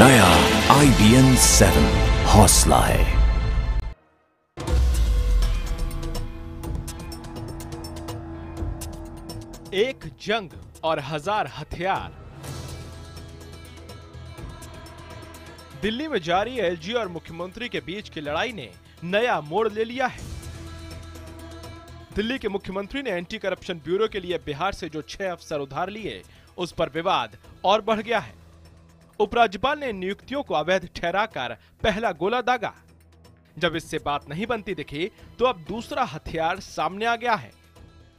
नया IBN 7 हौसला है। एक जंग और 1000 हथियार। दिल्ली में जारी एलजी और मुख्यमंत्री के बीच की लड़ाई ने नया मोड़ ले लिया है। दिल्ली के मुख्यमंत्री ने एंटी करप्शन ब्यूरो के लिए बिहार से जो 6 अफसर उधार लिए, उस पर विवाद और बढ़ गया है। उपराज्यपाल ने इन नियुक्तियों को अवैध ठहराकर पहला गोला दागा। जब इससे बात नहीं बनती दिखी, तो अब दूसरा हथियार सामने आ गया है।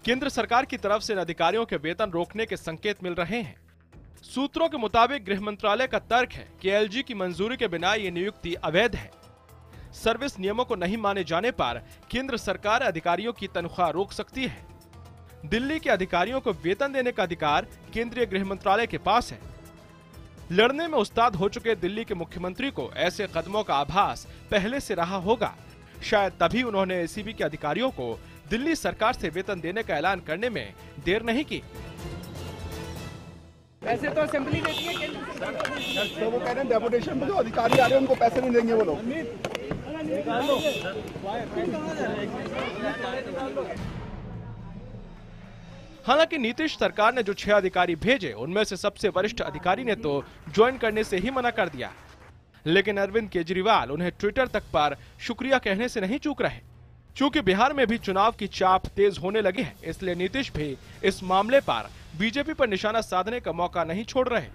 केंद्र सरकार की तरफ से इन अधिकारियों के वेतन रोकने के संकेत मिल रहे हैं। सूत्रों के मुताबिक गृह मंत्रालय का तर्क है कि एलजी की मंजूरी के बिना ये नियुक्ति अवैध है। सर्विस नियमों को नहीं माने जाने पर केंद्र सरकार अधिकारियों की तनख्वाह रोक सकती है। दिल्ली के अधिकारियों को वेतन देने का अधिकार केंद्रीय गृह मंत्रालय के पास है। लड़ने में उस्ताद हो चुके दिल्ली के मुख्यमंत्री को ऐसे कदमों का आभास पहले से रहा होगा। शायद तभी उन्होंने एसीबी के अधिकारियों को दिल्ली सरकार से वेतन देने का ऐलान करने में देर नहीं की। पैसे तो असेंबली देती है तो वो कह रहे हैं डेपुटेशन में जो अधिकारी आ रहे हैं उनको पैसे नहीं देंगे वो लोग। हालांकि नीतीश सरकार ने जो 6 अधिकारी भेजे, उनमें से सबसे वरिष्ठ अधिकारी ने तो ज्वाइन करने से ही मना कर दिया। लेकिन अरविंद केजरीवाल उन्हें ट्विटर तक पर शुक्रिया कहने से नहीं चूक रहे। चूंकि बिहार में भी चुनाव की चाप तेज होने लगी है, इसलिए नीतीश भी इस मामले पर बीजेपी पर निशाना साधने का मौका नहीं छोड़ रहे।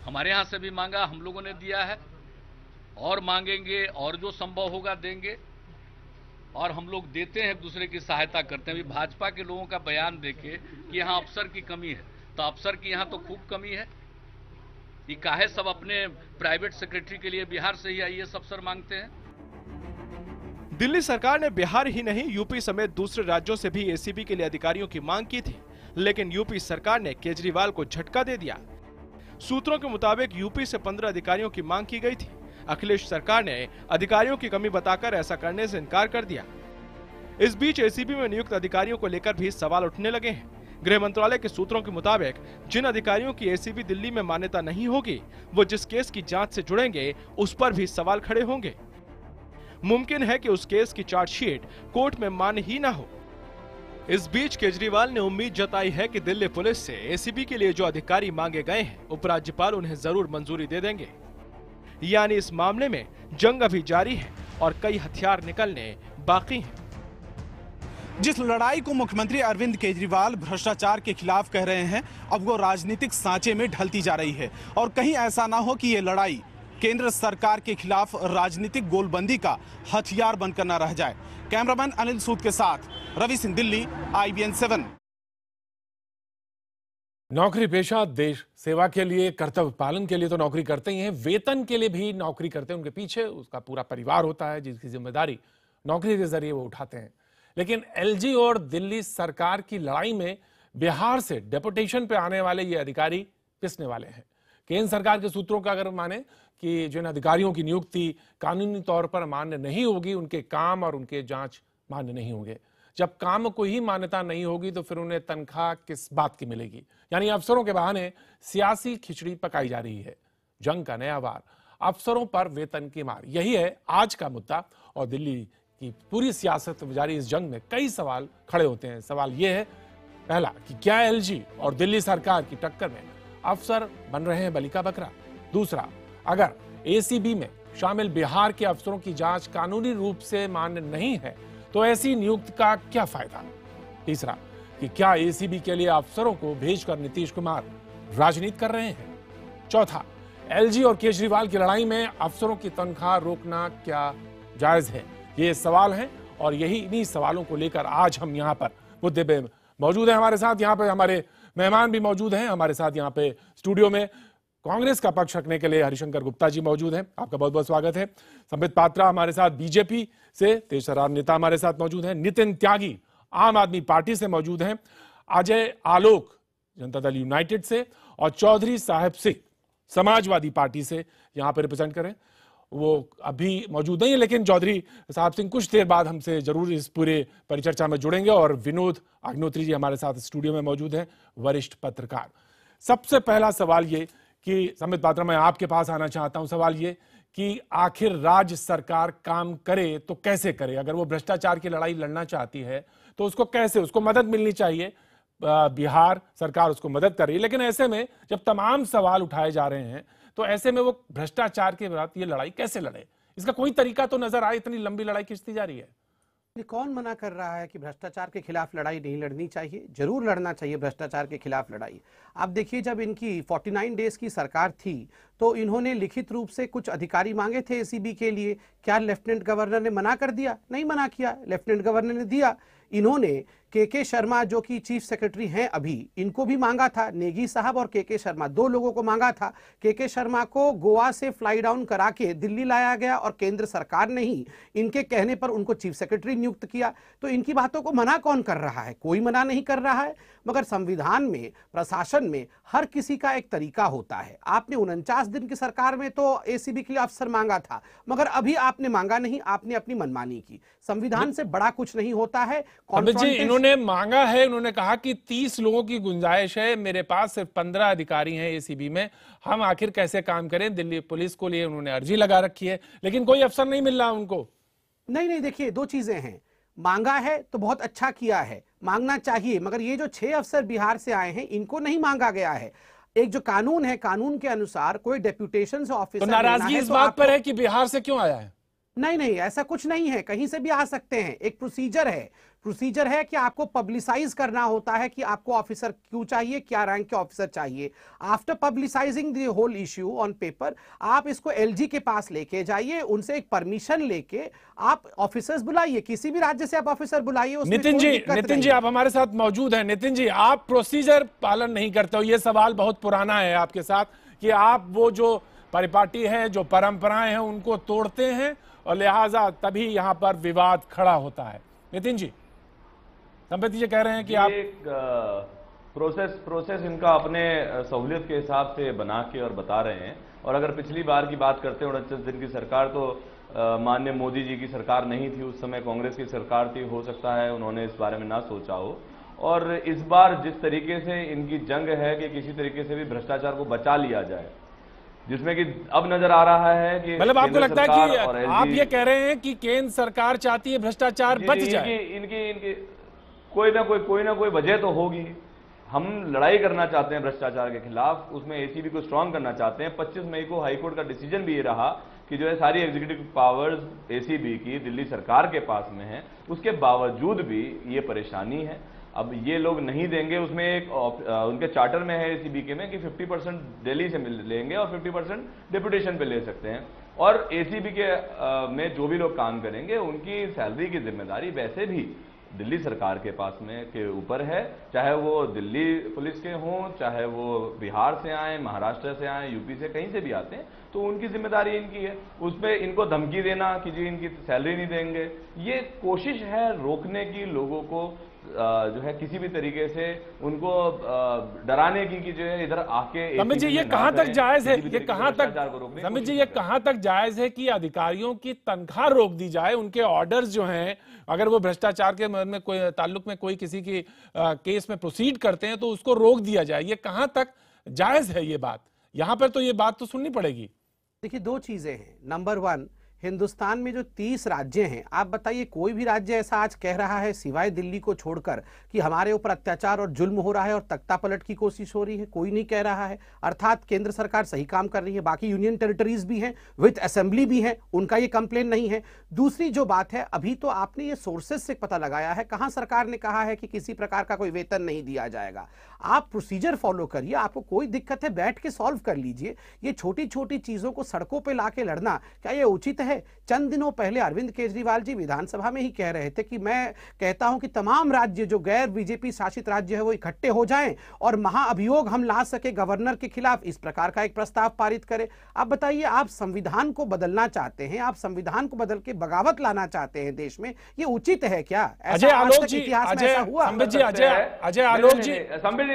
हमारे यहाँ से भी मांगा, हम लोगों ने दिया है और मांगेंगे और जो संभव होगा देंगे, और हम लोग देते हैं, एक दूसरे की सहायता करते हैं। भाजपा के लोगों का बयान देके कि यहाँ अफसर की कमी है, तो अफसर की यहाँ तो खूब कमी है। ये काहे सब अपने प्राइवेट सेक्रेटरी के लिए बिहार से ही आईएएस अफसर मांगते हैं। दिल्ली सरकार ने बिहार ही नहीं, यूपी समेत दूसरे राज्यों से भी एसीबी के लिए अधिकारियों की मांग की थी, लेकिन यूपी सरकार ने केजरीवाल को झटका दे दिया। सूत्रों के मुताबिक यूपी से 15 अधिकारियों की मांग की गई थी। अखिलेश सरकार ने अधिकारियों की कमी बताकर ऐसा करने से इनकार कर दिया। इस बीच एसीबी में नियुक्त अधिकारियों को लेकर भी सवाल उठने लगे हैं। गृह मंत्रालय के सूत्रों के मुताबिक जिन अधिकारियों की एसीबी दिल्ली में मान्यता नहीं होगी, वो जिस केस की जांच से जुड़ेंगे, उस पर भी सवाल खड़े होंगे। मुमकिन है कि उस केस की चार्जशीट कोर्ट में मान्य ही ना हो। इस बीच केजरीवाल ने उम्मीद जताई है कि दिल्ली पुलिस से एसीबी के लिए जो अधिकारी मांगे गए हैं, उपराज्यपाल उन्हें जरूर मंजूरी दे देंगे। यानी इस मामले में जंग अभी जारी है और कई हथियार निकलने बाकी हैं। जिस लड़ाई को मुख्यमंत्री अरविंद केजरीवाल भ्रष्टाचार के खिलाफ कह रहे हैं, अब वो राजनीतिक सांचे में ढलती जा रही है। और कहीं ऐसा ना हो कि ये लड़ाई केंद्र सरकार के खिलाफ राजनीतिक गोलबंदी का हथियार बनकर न रह जाए। कैमरामैन अनिल सूद के साथ रवि सिंह, दिल्ली, IBN 7। नौकरी पेशा देश सेवा के लिए, कर्तव्य पालन के लिए तो नौकरी करते ही हैं, वेतन के लिए भी नौकरी करते हैं। उनके पीछे उसका पूरा परिवार होता है जिसकी जिम्मेदारी नौकरी के जरिए वो उठाते हैं। लेकिन एलजी और दिल्ली सरकार की लड़ाई में बिहार से डेपुटेशन पे आने वाले ये अधिकारी पिसने वाले हैं। केंद्र सरकार के सूत्रों का अगर माने कि जिन अधिकारियों की नियुक्ति कानूनी तौर पर मान्य नहीं होगी, उनके काम और उनके जांच मान्य नहीं होंगे। जब काम को ही मान्यता नहीं होगी तो फिर उन्हें तनख्वाह किस बात की मिलेगी। यानी अफसरों के बहाने सियासी खिचड़ी पकाई जा रही है। जंग का नया वार, अफसरों पर वेतन की मार, यही है आज का मुद्दा। और दिल्ली की पूरी सियासत में जारी इस जंग में कई सवाल खड़े होते हैं। सवाल यह है, पहला कि क्या एलजी और दिल्ली सरकार की टक्कर में अफसर बन रहे हैं बलि का बकरा। दूसरा, अगर एसीबी में शामिल बिहार के अफसरों की जांच कानूनी रूप से मान्य नहीं है तो ऐसी नियुक्ति का क्या फायदा। तीसरा, कि क्या एसीबी के लिए अफसरों को भेजकर नीतीश कुमार राजनीति कर रहे हैं। चौथा, एलजी और केजरीवाल की लड़ाई में अफसरों की तनख्वाह रोकना क्या जायज है। ये सवाल हैं और इन्हीं सवालों को लेकर आज हम यहाँ पर मुद्दे पे मौजूद हैं। हमारे साथ यहाँ पे हमारे मेहमान भी मौजूद हैं। हमारे साथ यहाँ पे स्टूडियो में कांग्रेस का पक्ष रखने के लिए हरिशंकर गुप्ता जी मौजूद हैं, आपका बहुत बहुत स्वागत है। संबित पात्रा हमारे साथ बीजेपी से, तेज तर्रार नेता हमारे साथ मौजूद हैं। नितिन त्यागी आम आदमी पार्टी से मौजूद हैं। अजय आलोक जनता दल यूनाइटेड से और चौधरी साहब सिंह समाजवादी पार्टी से यहाँ पे रिप्रेजेंट करें। वो अभी मौजूद नहीं है, लेकिन चौधरी साहब सिंह कुछ देर बाद हमसे जरूर इस पूरे परिचर्चा में जुड़ेंगे। और विनोद अग्नोत्री जी हमारे साथ स्टूडियो में मौजूद हैं, वरिष्ठ पत्रकार। सबसे पहला सवाल ये कि संबित पात्रा, मैं आपके पास आना चाहता हूं। सवाल ये कि आखिर राज्य सरकार काम करे तो कैसे करे? अगर वो भ्रष्टाचार की लड़ाई लड़ना चाहती है तो उसको कैसे, उसको मदद मिलनी चाहिए। बिहार सरकार उसको मदद कर रही है, लेकिन ऐसे में जब तमाम सवाल उठाए जा रहे हैं तो ऐसे में वो भ्रष्टाचार के विरुद्ध ये लड़ाई कैसे लड़े? इसका कोई तरीका तो नजर आए? इतनी लंबी लड़ाई खिंचती जा रही है। कौन मना कर रहा है कि भ्रष्टाचार के खिलाफ लड़ाई नहीं लड़नी चाहिए? जरूर लड़ना चाहिए भ्रष्टाचार के खिलाफ लड़ाई। आप देखिए, जब इनकी 49 डेज की सरकार थी तो इन्होंने लिखित रूप से कुछ अधिकारी मांगे थे एसीबी के लिए। क्या लेफ्टिनेंट गवर्नर ने मना कर दिया? नहीं मना किया, लेफ्टिनेंट गवर्नर ने दिया। इन्होंने के शर्मा जो कि चीफ सेक्रेटरी हैं अभी, इनको भी मांगा था। नेगी साहब और के शर्मा, दो लोगों को मांगा था। के शर्मा को गोवा से फ्लाई डाउन करा के दिल्ली लाया गया और केंद्र सरकार ने ही इनके कहने पर उनको चीफ सेक्रेटरी नियुक्त किया। तो इनकी बातों को मना कौन कर रहा है? कोई मना नहीं कर रहा है। मगर संविधान में, प्रशासन में हर किसी का एक तरीका होता है। आपने 49 दिन की सरकार में तो एसीबी के लिए अफसर मांगा था, मगर अभी आपने मांगा नहीं, आपने अपनी मनमानी की। संविधान से बड़ा कुछ नहीं होता है। इन्होंने मांगा है, उन्होंने कहा कि 30 लोगों की गुंजाइश है, मेरे पास सिर्फ 15 अधिकारी हैं एसीबी में, हम आखिर कैसे काम करें? दिल्ली पुलिस को लिए उन्होंने अर्जी लगा रखी है, लेकिन कोई अफसर नहीं मिल रहा उनको। नहीं, देखिए, दो चीजें हैं। मांगा है तो बहुत अच्छा किया है, मांगना चाहिए, मगर ये जो 6 अफसर बिहार से आए हैं इनको नहीं मांगा गया है। एक जो कानून है, कानून के अनुसार कोई डेप्यूटेशन से ऑफिसर, तो नाराजगी इस बात पर है कि बिहार से क्यों आया है? नहीं, ऐसा कुछ नहीं है, कहीं से भी आ सकते हैं। एक प्रोसीजर है कि आपको पब्लिसाइज करना होता है कि आपको ऑफिसर क्यों चाहिए, क्या रैंक के ऑफिसर चाहिए। After publicising the whole issue on paper, आप इसको एलजी के पास लेके जाइए, उनसे एक परमिशन लेके आप ऑफिसर्स बुलाइए, किसी भी राज्य से आप ऑफिसर बुलाइए। नितिन जी आप हमारे साथ मौजूद हैं। नितिन जी, आप प्रोसीजर पालन नहीं करते हो, ये सवाल बहुत पुराना है आपके साथ कि आप वो जो परिपाटी है, जो परंपराएं हैं, उनको तोड़ते हैं और लिहाजा तभी यहां पर विवाद खड़ा होता है। नितिन जी, संबित जी कह रहे हैं कि आप प्रोसेस इनका अपने सहूलियत के हिसाब से बना के और बता रहे हैं। और अगर पिछली बार की बात करते हैं 49 दिन की सरकार, तो माननीय मोदी जी की सरकार नहीं थी, उस समय कांग्रेस की सरकार थी, हो सकता है उन्होंने इस बारे में ना सोचा हो। और इस बार जिस तरीके से इनकी जंग है कि किसी तरीके से भी भ्रष्टाचार को बचा लिया जाए, जिसमें कि अब नजर आ रहा है कि मतलब आपको लगता है कि आप ये कह रहे हैं कि केंद्र सरकार चाहती है भ्रष्टाचार बच जाए? इनकी कोई ना कोई वजह तो होगी। हम लड़ाई करना चाहते हैं भ्रष्टाचार के खिलाफ, उसमें एसीबी को स्ट्रांग करना चाहते हैं। 25 मई को हाईकोर्ट का डिसीजन भी ये रहा कि जो है सारी एग्जीक्यूटिव पावर्स एसीबी की दिल्ली सरकार के पास में है, उसके बावजूद भी ये परेशानी है। अब ये लोग नहीं देंगे, उसमें एक उनके चार्टर में है एसीबी के में कि 50% दिल्ली से लेंगे और 50% डेपुटेशन पे ले सकते हैं। और एसीबी के में जो भी लोग काम करेंगे उनकी सैलरी की जिम्मेदारी वैसे भी दिल्ली सरकार के पास में के ऊपर है, चाहे वो दिल्ली पुलिस के हों, चाहे वो बिहार से आए, महाराष्ट्र से आए, यूपी से, कहीं से भी आते हैं, तो उनकी जिम्मेदारी इनकी है। उसमें इनको धमकी देना कि जी इनकी सैलरी नहीं देंगे, ये कोशिश है रोकने की, लोगों को जो है किसी भी तरीके से उनको डराने की कि जो है इधर आके। समित जी, ये कहां तक जायज है? ये कहां तक, समित जी, ये कहां तक जायज है कि अधिकारियों की तनख्वाह रोक दी जाए, उनके ऑर्डर्स जो हैं, अगर वो भ्रष्टाचार के में कोई ताल्लुक में कोई किसी की केस में प्रोसीड करते हैं तो उसको रोक दिया जाए? ये कहां तक जायज है ये बात? यहां पर तो ये बात तो सुननी पड़ेगी। देखिए, दो चीजें हैं। नंबर 1, हिंदुस्तान में जो 30 राज्य हैं, आप बताइए कोई भी राज्य ऐसा आज कह रहा है सिवाय दिल्ली को छोड़कर कि हमारे ऊपर अत्याचार और जुल्म हो रहा है और तख्ता पलट की कोशिश हो रही है? कोई नहीं कह रहा है। अर्थात केंद्र सरकार सही काम कर रही है। बाकी यूनियन टेरिटरीज भी हैं, विद असेंबली भी हैं, उनका ये कंप्लेन नहीं है। दूसरी जो बात है, अभी तो आपने ये सोर्सेज से पता लगाया है, कहां सरकार ने कहा है कि किसी प्रकार का कोई वेतन नहीं दिया जाएगा। आप प्रोसीजर फॉलो करिए, आपको कोई दिक्कत है बैठ के सॉल्व कर लीजिए। ये छोटी छोटी चीजों को सड़कों पे लाके लड़ना क्या ये उचित है? चंद दिनों पहले अरविंद केजरीवाल जी विधानसभा में ही कह रहे थे कि मैं कहता हूं कि तमाम राज्य जो गैर बीजेपी शासित राज्य है वो इकट्ठे हो जाएं और महाअभियोग हम ला सके गवर्नर के खिलाफ, इस प्रकार का एक प्रस्ताव पारित करें। आप बताइए, आप संविधान को बदलना चाहते हैं, आप संविधान को बदल के बगावत लाना चाहते हैं देश में, ये उचित है क्या? अजय आलोक जी, अजय आलोक जी,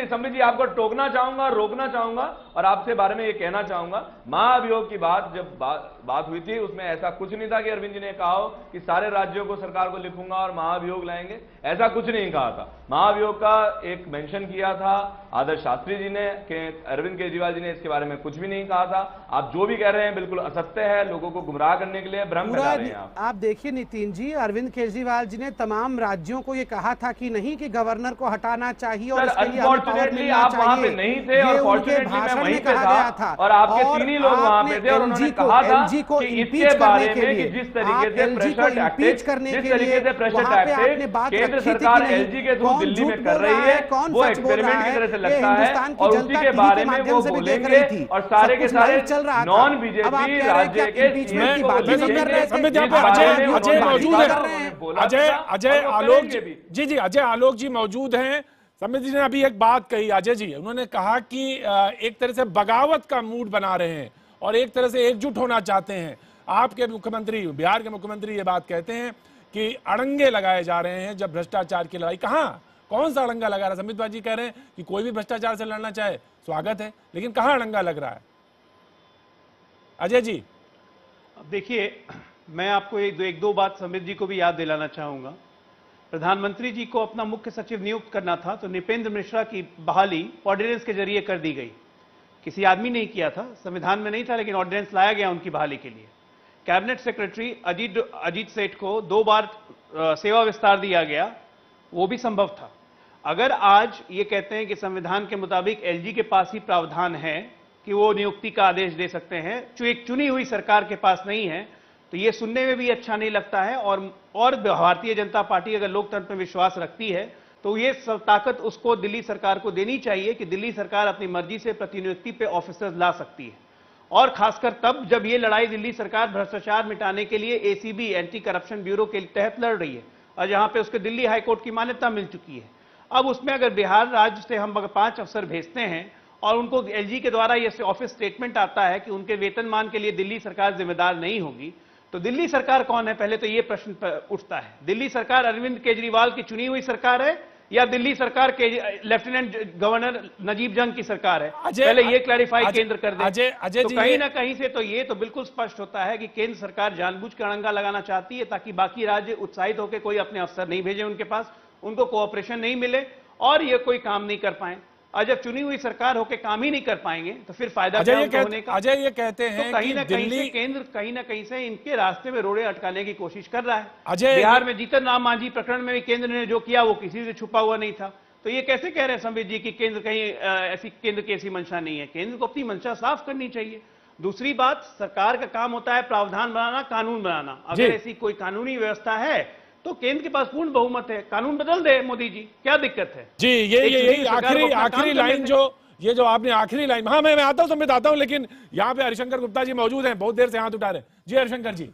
संबित जी, आपको टोकना चाहूंगा, रोकना चाहूंगा और आपसे बारे में ये कहना चाहूंगा, महाअभियोग की बात जब बात हुई थी उसमें ऐसा कुछ नहीं था कि अरविंद जी ने कहा हो कि सारे राज्यों को सरकार को लिखूंगा और महाभियोग लाएंगे, ऐसा कुछ नहीं कहा था। महाभियोग का एक मेंशन किया था आदर्श शास्त्री जी ने, कि अरविंद केजरीवाल जी ने इसके बारे में कुछ भी नहीं कहा था। आप जो भी कह रहे हैं बिल्कुल असत्य है, लोगों को गुमराह करने के लिए भ्रम फैला रहे हैं आप देखिए नितिन जी, अरविंद केजरीवाल जी ने तमाम राज्यों को ये कहा था कि नहीं कि गवर्नर को हटाना चाहिए और इसके लिए हमें पावर मिलना आप वहां पे चाहिए। नहीं थे और फॉर्चुनेटली मैं वहीं पे था और आपके तीन ही लोग वहां पे थे और उन्होंने कहा था कि इसके बारे में कि जिस तरीके से प्रेशर टैक्टिक्स केंद्र सरकार एलजी के थ्रू दिल्ली में कर रही है वो एक्सपेरिमेंट की तरह से लगता है और उसी के बारे में वो बोलेंगे और सारे के सारे नॉन बीजेपी राज्य के अजय आलोक जी अजय आलोक जी मौजूद हैं। समित जी ने अभी एक बात कही अजय जी, उन्होंने कहा कि एक तरह से बगावत का मूड बना रहे हैं और एक तरह से एकजुट होना चाहते हैं। आपके मुख्यमंत्री, बिहार के मुख्यमंत्री ये बात कहते हैं कि अड़ंगे लगाए जा रहे हैं जब भ्रष्टाचार की लड़ाई। कहां, कौन सा अड़ंगा लगा रहा है? समित जी कह रहे हैं कि कोई भी भ्रष्टाचार से लड़ना चाहे स्वागत है, लेकिन कहां अड़ंगा लग रहा है? अजय जी देखिए, मैं आपको एक दो बात समित जी को भी याद दिलाना चाहूंगा। प्रधानमंत्री जी को अपना मुख्य सचिव नियुक्त करना था तो नृपेंद्र मिश्रा की बहाली ऑर्डिनेंस के जरिए कर दी गई। किसी आदमी ने किया था, संविधान में नहीं था, लेकिन ऑर्डिनेंस लाया गया उनकी बहाली के लिए। कैबिनेट सेक्रेटरी अजीत सेठ को 2 बार सेवा विस्तार दिया गया, वो भी संभव था। अगर आज ये कहते हैं कि संविधान के मुताबिक एलजी के पास ही प्रावधान है कि वो नियुक्ति का आदेश दे सकते हैं, जो एक चुनी हुई सरकार के पास नहीं है, तो ये सुनने में भी अच्छा नहीं लगता है। और भारतीय जनता पार्टी अगर लोकतंत्र में विश्वास रखती है तो ये सब ताकत उसको दिल्ली सरकार को देनी चाहिए कि दिल्ली सरकार अपनी मर्जी से प्रतिनियुक्ति पे ऑफिसर्स ला सकती है, और खासकर तब जब ये लड़ाई दिल्ली सरकार भ्रष्टाचार मिटाने के लिए एसीबी एंटी करप्शन ब्यूरो के तहत लड़ रही है और जहां पे उसके दिल्ली हाईकोर्ट की मान्यता मिल चुकी है। अब उसमें अगर बिहार राज्य से हम 5 अफसर भेजते हैं और उनको एलजी के द्वारा ये ऑफिस स्टेटमेंट आता है कि उनके वेतनमान के लिए दिल्ली सरकार जिम्मेदार नहीं होगी, तो दिल्ली सरकार कौन है? पहले तो ये प्रश्न उठता है। दिल्ली सरकार अरविंद केजरीवाल की चुनी हुई सरकार है या दिल्ली सरकार के लेफ्टिनेंट गवर्नर नजीब जंग की सरकार है? पहले ये क्लैरिफाई केंद्र कर दे। अजय तो कहीं ना कहीं से तो ये तो बिल्कुल स्पष्ट होता है कि केंद्र सरकार जानबूझ कर अड़ंगा लगाना चाहती है ताकि बाकी राज्य उत्साहित होकर कोई अपने अफसर नहीं भेजे उनके पास, उनको कोऑपरेशन नहीं मिले और ये कोई काम नहीं कर पाए। और जब चुनी हुई सरकार होकर काम ही नहीं कर पाएंगे तो फिर फायदा क्या होने का? अजय ये कहते हैं तो कहीं ना कहीं से केंद्र कहीं ना कहीं से इनके रास्ते में रोड़े अटकाने की कोशिश कर रहा है। बिहार में जीतन राम मांझी प्रकरण में भी केंद्र ने जो किया वो किसी से छुपा हुआ नहीं था। तो ये कैसे कह रहे हैं संबित जी कि केंद्र कहीं केंद्र की ऐसी मंशा नहीं है? केंद्र को अपनी मंशा साफ करनी चाहिए। दूसरी बात, सरकार का काम होता है प्रावधान बनाना, कानून बनाना। अगर ऐसी कोई कानूनी व्यवस्था है तो केंद्र के पास पूर्ण बहुमत है, कानून बदल दे मोदी जी, क्या दिक्कत है? जी ये आखिरी लाइन जो आपने आखिरी लाइन, हाँ मैं आता हूं, समझ आता हूं, लेकिन यहाँ पे हरिशंकर गुप्ता जी मौजूद हैं, बहुत देर से हाथ उठा रहे हैं। जी हरिशंकर जी,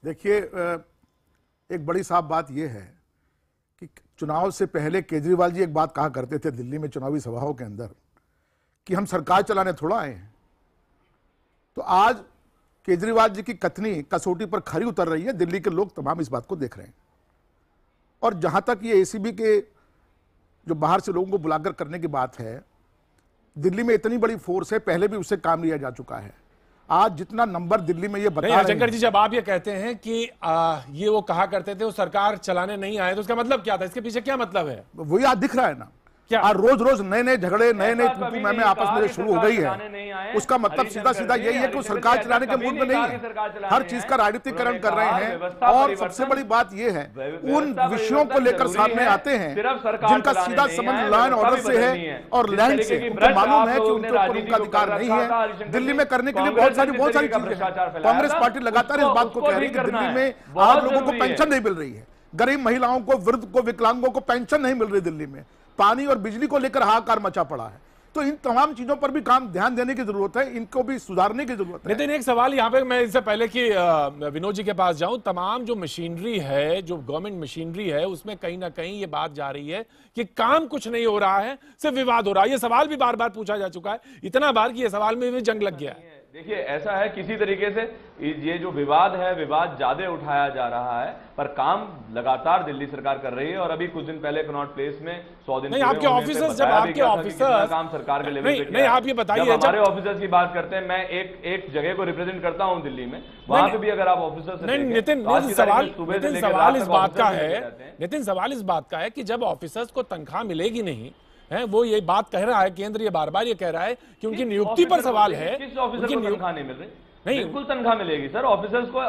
देखिए एक बड़ी साफ बात यह है कि चुनाव से पहले केजरीवाल जी एक बात कहा करते थे दिल्ली में चुनावी सभाओं के अंदर कि हम सरकार चलाने थोड़ा आए हैं। तो आज केजरीवाल जी की कथनी कसौटी पर खरी उतर रही है, दिल्ली के लोग तमाम इस बात को देख रहे हैं। और जहां तक ये एसीबी के जो बाहर से लोगों को बुलाकर करने की बात है, दिल्ली में इतनी बड़ी फोर्स है, पहले भी उससे काम लिया जा चुका है। आज जितना नंबर दिल्ली में ये बता रहे हैं, शंकर जी जब आप ये कहते हैं कि ये वो कहा करते थे वो सरकार चलाने नहीं आए, तो उसका मतलब क्या था? इसके पीछे क्या मतलब है? वही आज दिख रहा है ना, क्या रोज रोज नए नए झगड़े, नए नए में आपस में शुरू हो गई है। उसका मतलब सीधा सीधा यही है कि वो सरकार चलाने के मूड में नहीं है, हर चीज का राजनीतिकरण कर रहे हैं। और सबसे बड़ी बात यह है, उन विषयों को लेकर सामने आते हैं जिनका सीधा संबंध लॉ एंड ऑर्डर से है और लैंड से। उनको मालूम है कि उनके ऊपर उनका अधिकार नहीं है दिल्ली में करने के लिए बहुत सारी चीजें हैं। कांग्रेस पार्टी लगातार इस बात को कह रही है कि दिल्ली में आम लोगों को पेंशन नहीं मिल रही है, गरीब महिलाओं को, वृद्ध को, विकलांगों को पेंशन नहीं मिल रही दिल्ली में, पानी और बिजली को लेकर हाहाकार मचा पड़ा है। तो इन तमाम चीजों पर भी ध्यान देने की जरूरत है, इनको भी सुधारने की जरूरत है। लेकिन एक सवाल यहाँ पे, मैं इससे पहले कि विनोद जी के पास जाऊं, तमाम जो मशीनरी है, जो गवर्नमेंट मशीनरी है, उसमें कहीं ना कहीं ये बात जा रही है कि काम कुछ नहीं हो रहा है, सिर्फ विवाद हो रहा है। ये सवाल भी बार बार पूछा जा चुका है, इतना बार कि ये सवाल में भी जंग लग गया है। देखिए ऐसा है, किसी तरीके से ये जो विवाद है, विवाद ज्यादा उठाया जा रहा है, पर काम लगातार दिल्ली सरकार कर रही है। और अभी कुछ दिन पहले कनॉट प्लेस में 100 दिन नहीं, आपके ऑफिसर्स, जब आपके ऑफिसर्स काम सरकार के लेवल पे नहीं, आप ये बताइए, जब हमारे ऑफिसर्स की बात करते हैं, मैं एक जगह को रिप्रेजेंट करता हूं दिल्ली में, वहां पे भी अगर आप ऑफिसर्स नहीं, नितिन सवाल इस बात का है, नितिन सवाल इस बात का है कि जब ऑफिसर्स को तनख्वाह मिलेगी नहीं है, वो ये बात कह रहा है, केंद्र ये बार बार ये कह रहा है कि उनकी नियुक्ति पर सवाल है। किस ऑफिसर को तनख्वाह नहीं मिल रही? नहीं, बिल्कुल तनख्वाह मिलेगी सर। ऑफिसर्स को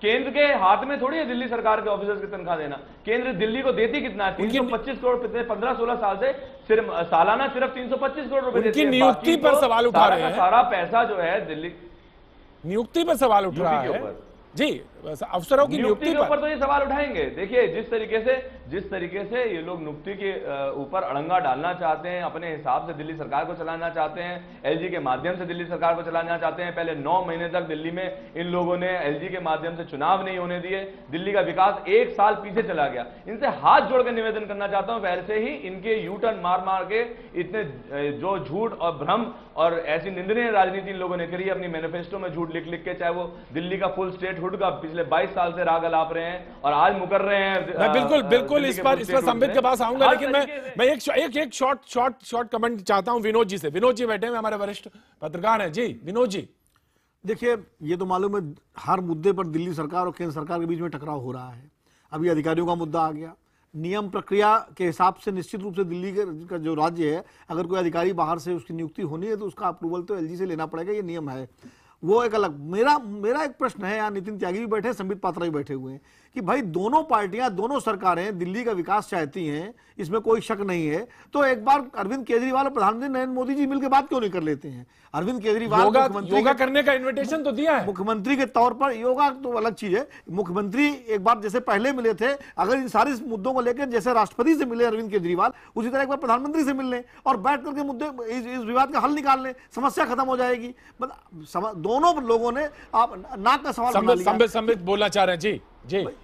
केंद्र के हाथ में थोड़ी है दिल्ली सरकार के ऑफिसर्स की तनख्वाह देना। केंद्र दिल्ली को देती कितना है? 325 करोड़, पिछले 15-16 साल से सिर्फ सालाना सिर्फ 325 करोड़ रुपए देती है। उनकी नियुक्ति पर सवाल उठा रहे हैं। सारा पैसा जो है दिल्ली नियुक्ति पर सवाल उठ रहा है जी, अफसरों की नियुक्ति के ऊपर तो ये सवाल उठाएंगे। देखिए जिस तरीके से ये लोग नियुक्ति के ऊपर अड़ंगा डालना चाहते हैं, अपने हिसाब से दिल्ली सरकार को चलाना चाहते हैं, एलजी के माध्यम से दिल्ली सरकार को चलाना चाहते हैं। पहले 9 महीने तक दिल्ली में इन लोगों ने एलजी के माध्यम से चुनाव नहीं होने दिए, दिल्ली का विकास 1 साल पीछे चला गया। इनसे हाथ जोड़ के निवेदन करना चाहता हूं, वैसे ही इनके यू टर्न मार के इतने जो झूठ और भ्रम और ऐसी निंदनीय राजनीति इन लोगों ने करी, अपनी मैनिफेस्टो में झूठ लिख के, चाहे वो दिल्ली का फुल स्टेट हुड का पिछले 22 साल से राग अलाप रहे हैं और आज मुकर रहे हैं। मैं बिल्कुल इस पर संबित के पास आऊंगा, लेकिन मैं एक शॉर्ट कमेंट चाहता हूं विनोद जी से। विनोद जी बैठे हैं, हमारे वरिष्ठ पत्रकार हैं जी। विनोद जी, देखिए ये तो मालूम है हर मुद्दे पर दिल्ली सरकार और केंद्र सरकार के बीच में टकराव हो रहा है। अभी अधिकारियों का मुद्दा आ गया, नियम प्रक्रिया के हिसाब से निश्चित रूप से दिल्ली का जो राज्य है, अगर कोई अधिकारी बाहर से उसकी नियुक्ति होनी है तो उसका अप्रूवल तो एलजी से लेना पड़ेगा, ये नियम है। वो एक अलग मेरा एक प्रश्न है, यहाँ नितिन त्यागी भी बैठे, संबित पात्रा भी बैठे हुए हैं, कि भाई दोनों पार्टियां, दोनों सरकारें दिल्ली का विकास चाहती हैं, इसमें कोई शक नहीं है, तो एक बार अरविंद केजरीवाल और प्रधानमंत्री नरेंद्र मोदी जी मिलकर बात क्यों नहीं कर लेते हैं? अरविंद केजरीवाल योगा करने का इन्विटेशन तो दिया है मुख्यमंत्री के तौर पर। योगा तो अलग चीज है, मुख्यमंत्री एक बार जैसे पहले मिले थे, अगर इन सारे मुद्दों को लेकर जैसे राष्ट्रपति से मिले अरविंद केजरीवाल, उसी तरह एक बार प्रधानमंत्री से मिल लें और बैठ करके मुद्दे इस विवाद का हल निकाल लें, समस्या खत्म हो जाएगी। दोनों लोगों ने आप नाक का सवाल बना लिया। संबित बोलना चाह रहे हैं जी।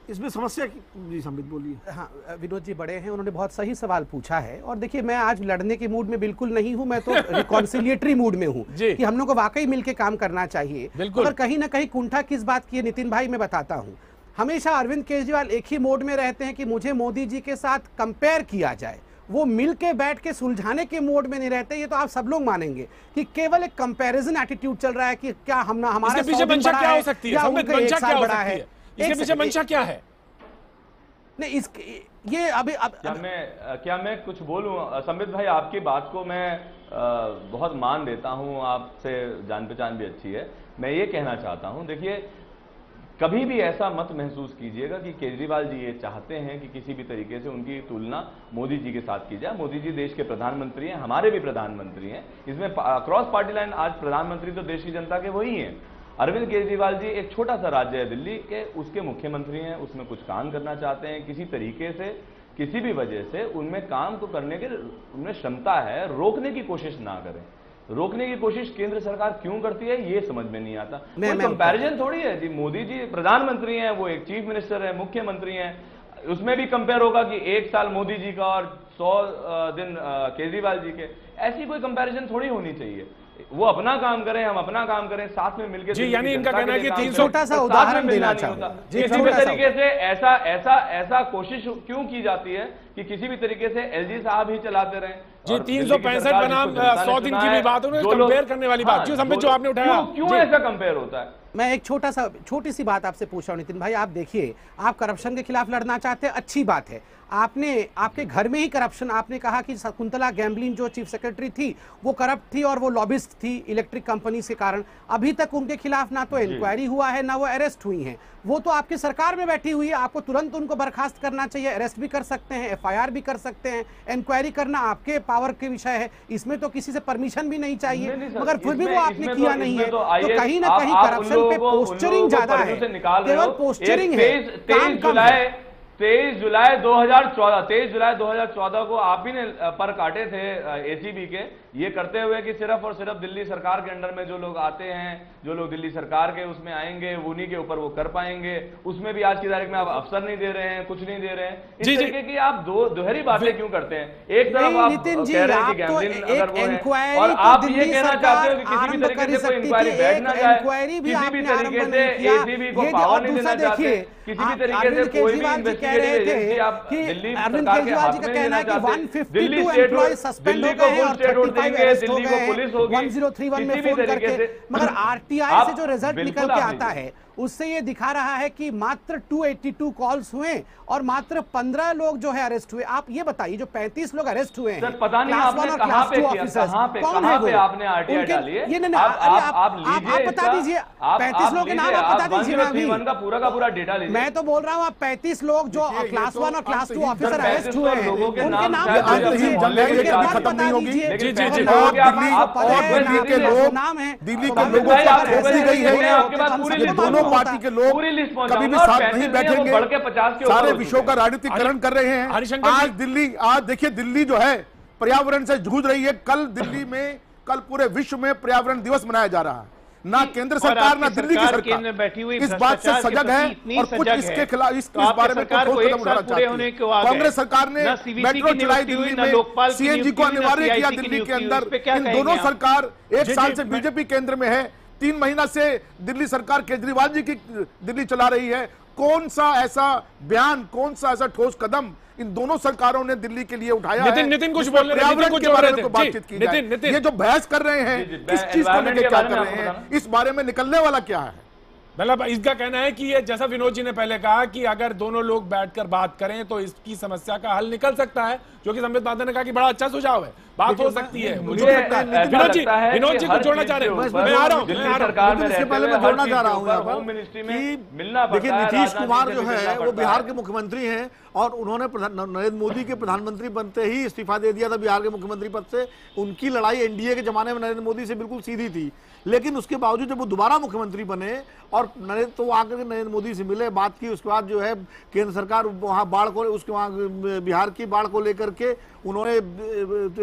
इसमें समस्या जी संबित बोलिए। हाँ, विनोद जी बड़े हैं, उन्होंने बहुत सही सवाल पूछा है। और देखिए मैं आज लड़ने के मूड में बिल्कुल नहीं हूं, मैं तो रिकॉन्सिलिएटरी मूड में हूं कि हम लोग को वाकई मिलकर काम करना चाहिए। और कहीं ना कहीं कुंठा किस बात की है नितिन भाई, मैं बताता हूं। हमेशा अरविंद केजरीवाल एक ही मोड में रहते हैं कि मुझे मोदी जी के साथ कंपेयर किया जाए, वो मिलके बैठ के सुलझाने के मोड में नहीं रहते। ये तो आप सब लोग मानेंगे कि केवल एक कंपैरिजन एटीट्यूड चल रहा है कि क्या हम हमारे पीछे मंशा क्या हो सकती है, बड़ा है, इसके पीछे मंशा क्या है? नहीं ये अभी क्या मैं कुछ बोलूं? संबित भाई, आपकी बात को मैं बहुत मान देता हूं, आपसे जान पहचान भी अच्छी है। मैं ये कहना चाहता हूं, देखिए कभी भी ऐसा मत महसूस कीजिएगा कि केजरीवाल जी ये चाहते हैं कि किसी भी तरीके से उनकी तुलना मोदी जी के साथ की जाए। मोदी जी देश के प्रधानमंत्री हैं, हमारे भी प्रधानमंत्री हैं, इसमें क्रॉस पार्टी लाइन आज प्रधानमंत्री तो देश की जनता के वही हैं। अरविंद केजरीवाल जी एक छोटा सा राज्य है दिल्ली के, उसके मुख्यमंत्री हैं, उसमें कुछ काम करना चाहते हैं, किसी तरीके से किसी भी वजह से उनमें काम को करने के उनमें क्षमता है, रोकने की कोशिश ना करें। रोकने की कोशिश केंद्र सरकार क्यों करती है ये समझ में नहीं आता। कोई कंपैरिजन थोड़ी है जी, मोदी जी प्रधानमंत्री हैं, वो एक चीफ मिनिस्टर है, मुख्यमंत्री हैं, उसमें भी कंपेयर होगा कि 1 साल मोदी जी का और 100 दिन केजरीवाल जी के, ऐसी कोई कंपैरिजन थोड़ी होनी चाहिए। वो अपना काम करें, हम अपना काम करें, साथ में मिलकर जी। यानी इनका कहना है कि 300 छोटा सा उदाहरण देना चाहूंगा किसी भी तरीके से ऐसा कोशिश क्यों की जाती है कि किसी भी तरीके से एलजी साहब ही चलाते रहें जी। 365 बनाम 100 दिन की भी बात हो, कंपेयर करने वाली बात जो संबित जो आपने उठाया, क्यों ऐसा कंपेयर होता है? मैं एक छोटी सी बात आपसे पूछ रहा हूं नितिन भाई, आप देखिए, आप करप्शन के खिलाफ लड़ना चाहते हैं, अच्छी बात है। आपके घर में ही करप्शन, आपने कहा कि शकुंतला गैम्बलिन जो चीफ सेक्रेटरी थी वो करप्ट थी और वो लॉबिस्ट थी इलेक्ट्रिक कंपनीज के कारण। अभी तक उनके खिलाफ ना तो इंक्वायरी हुआ है ना वो अरेस्ट हुई हैं। वो तो आपकी सरकार में बैठी हुई है, आपको तुरंत उनको बर्खास्त करना चाहिए, अरेस्ट भी कर सकते हैं, FIR भी कर सकते हैं, इंक्वायरी करना आपके पावर के विषय है, इसमें तो किसी से परमिशन भी नहीं चाहिए। मगर फिर भी वो आपने किया नहीं है, तो कहीं ना कहीं करप्शन पे पोस्चरिंग ज्यादा है, केवल पोस्चरिंग है। 23 जुलाई 2014 को आप ही ने पर काटे थे एसीबी के, ये करते हुए कि सिर्फ और सिर्फ दिल्ली सरकार के अंडर में जो लोग आते हैं, जो लोग दिल्ली सरकार के उसमें आएंगे, उन्हीं के ऊपर वो कर पाएंगे। उसमें भी आज की तारीख में आप अफसर नहीं दे रहे हैं, कुछ नहीं दे रहे हैं। इस तरीके की आप दोहरी बातें क्यों करते हैं? एक तरफ आप कह रहे हैं कि गैमलिन अगर वो है, और आप ये कहना चाहते हो कि किसी भी तरीके से कोई इंक्वायरी बैठ ना जाए, किसी भी तरीके से एसीबी को पावर नहीं देना चाहते, किसी भी तरीके से कोई भी इन्वेस्टिगेटिव एजेंसी आप दिल्ली सरकार के हाथ में देना चाहते, दिल्ली स्टेट दिल्ली को फुल स्टेट होल्ड देंगे, दिल्ली को पुलिस होगी, 1031 में फोन करके। मगर आरटीआई से जो रिजल्ट निकल के आता है उससे ये दिखा रहा है कि मात्र 282 कॉल्स हुए और मात्र 15 लोग जो है अरेस्ट हुए। आप ये बताइए जो 35 लोग अरेस्ट हुए हैं, सर पता नहीं आपने कहां पे किया, कहां पे आपने आरटीआई डाली है? आप बता दीजिए 35 लोग के नाम आप बता दीजिए। का पूरा डेटा लीजिए। मैं तो बोल रहा हूँ आप 35 लोग जो क्लास 1 और क्लास 2 ऑफिसर अरेस्ट हुए हैं उनके नाम बता दीजिए। नाम है दिल्ली के लोगों दोनों पार्टी के लोग कभी भी साथ नहीं बैठेंगे, सारे विषयों का राजनीतिकरण कर रहे हैं। आज देखिए दिल्ली जो है पर्यावरण से जूझ रही है। कल पूरे विश्व में पर्यावरण दिवस मनाया जा रहा है। ना केंद्र सरकार ना दिल्ली की सरकार इस बात से सजग है और कुछ इसके खिलाफ इस बारे में ठोस कदम उठाना चाहती है। कांग्रेस सरकार ने मेट्रो चलाई दिल्ली में, सीएनजी को अनिवार्य किया दिल्ली के अंदर। इन दोनों सरकार एक साल से बीजेपी केंद्र में है, 3 महीना से दिल्ली सरकार केजरीवाल जी की दिल्ली चला रही है। कौन सा ऐसा बयान, कौन सा ऐसा ठोस कदम इन दोनों सरकारों ने दिल्ली के लिए उठाया है? नितिन कुछ बोल रहे हैं, के बारे में बातचीत की जाए। ये जो बहस कर रहे हैं किस चीज को लेकर क्या कर रहे हैं, इस बारे में निकलने वाला क्या है? मतलब इसका कहना है कि ये जैसा विनोद जी ने पहले कहा कि अगर दोनों लोग बैठकर बात करें तो इसकी समस्या का हल निकल सकता है, जो कि संबित पात्रा ने कहा कि बड़ा अच्छा सुझाव है, बात हो सकती है। विनोद जी को जोड़ना चाह रहे हैं, मैं आ रहा हूं। इससे पहले मैं जोड़ना चाह रहा हूं यहाँ पर, देखिए नीतीश कुमार जो है वो बिहार के मुख्यमंत्री हैं और उन्होंने नरेंद्र मोदी के प्रधानमंत्री बनते ही इस्तीफा दे दिया था बिहार के मुख्यमंत्री पद से। उनकी लड़ाई एनडीए के जमाने में नरेंद्र मोदी से बिल्कुल सीधी थी, लेकिन उसके बावजूद जब वो दोबारा मुख्यमंत्री बने और तो आकर के नरेंद्र मोदी से मिले, बात की, उसके बाद जो है केंद्र सरकार वहाँ बाढ़ को, उसके वहाँ बिहार की बाढ़ को लेकर के उन्होंने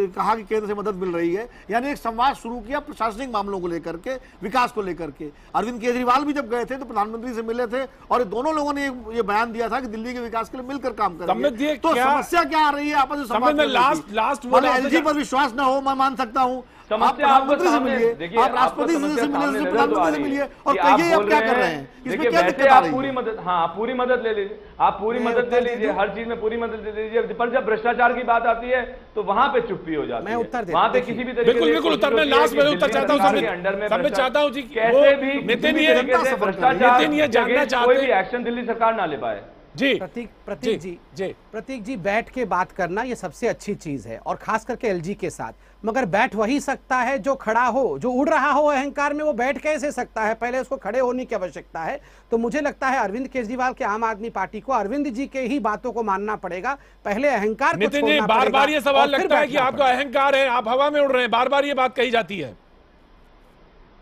कहा कि केंद्र से मदद मिल रही है, यानी एक संवाद शुरू किया प्रशासनिक मामलों को लेकर के, विकास को लेकर के। अरविंद केजरीवाल भी जब गए थे तो प्रधानमंत्री से मिले थे और दोनों लोगों ने ये बयान दिया था कि दिल्ली के विकास के लिए मिलकर काम करेंगे। तो समस्या क्या आ रही है आपस में? एलजी पर विश्वास न हो, मैं मान सकता हूँ। आप प्रधानमंत्री से मिलिए, आप राष्ट्रपति से मिलिए, प्रधानमंत्री से मिलिए और कहिए आप क्या कर रहे हैं, इसमें क्या दिक्कत आ रही है? पूरी मदद, हाँ पूरी मदद ले लीजिए, आप पूरी मदद ले लीजिए, हर चीज में पूरी मदद ले लीजिए, पर जब भ्रष्टाचार की बात आती है तो वहां पे चुप्पी हो जाती है। वहां पे किसी भी तरीके से बिल्कुल उत्तर, मैं लास्ट में उत्तर चाहता हूं, अंडर में मैं चाहता हूं जी कैसे भी नितिन ये भ्रष्टाचार कोई भी एक्शन दिल्ली सरकार ना ले पाए। जी प्रतीक जी बैठ के बात करना ये सबसे अच्छी चीज है और खास करके एलजी के साथ, मगर बैठ वही सकता है जो खड़ा हो, जो उड़ रहा हो अहंकार में, वो बैठ कैसे सकता है? पहले उसको खड़े होने की आवश्यकता है। तो मुझे लगता है अरविंद केजरीवाल के आम आदमी पार्टी को अरविंद जी के ही बातों को मानना पड़ेगा, पहले अहंकार को छोड़ना पड़ेगा। बार बार ये सवाल लगता है कि आपका अहंकार है, आप हवा में उड़ रहे हैं, बार बार ये बात कही जाती है।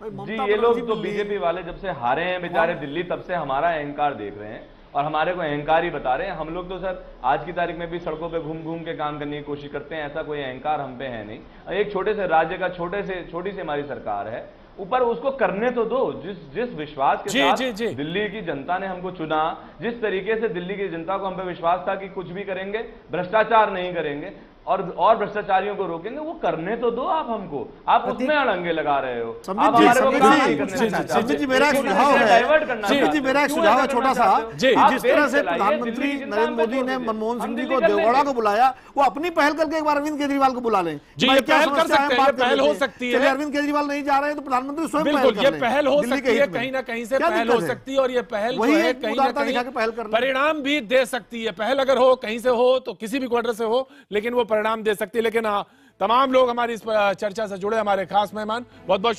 जी ये लोग तो बीजेपी वाले जब से हारे हैं बेचारे दिल्ली, तब से हमारा अहंकार देख रहे हैं और हमारे को अहंकार ही बता रहे हैं। हम लोग तो सर आज की तारीख में भी सड़कों पे घूम घूम के काम करने की कोशिश करते हैं, ऐसा कोई अहंकार हम पे है नहीं। एक छोटे से राज्य का छोटी सी हमारी सरकार है, ऊपर उसको करने तो दो। जिस विश्वास के साथ दिल्ली की जनता ने हमको चुना, जिस तरीके से दिल्ली की जनता को हम पे विश्वास था कि कुछ भी करेंगे, भ्रष्टाचार नहीं करेंगे और भ्रष्टाचारियों को रोकेंगे, वो करने तो दो आप हमको। आप उसमें अड़ंगे लगा रहे हो। संबित जी मेरा एक सुझाव है छोटा सा, जिस तरह से प्रधानमंत्री नरेंद्र मोदी ने मनमोहन सिंह जी को देवगौड़ा को बुलाया, वो अपनी पहल करके एक बार अरविंद केजरीवाल को बुला लें। पहल हो सकती है, अरविंद केजरीवाल नहीं जा रहे हैं तो प्रधानमंत्री स्वयं ये पहल हो सकती है, कहीं ना कहीं से पहल हो सकती है और ये पहल जो है कहीं ना कहीं परिणाम भी दे सकती है। पहल अगर हो कहीं से हो तो किसी भी क्वार्टर से हो, लेकिन वो परिणाम दे सकती है। लेकिन तमाम लोग हमारी इस चर्चा से जुड़े, हमारे खास मेहमान बहुत बहुत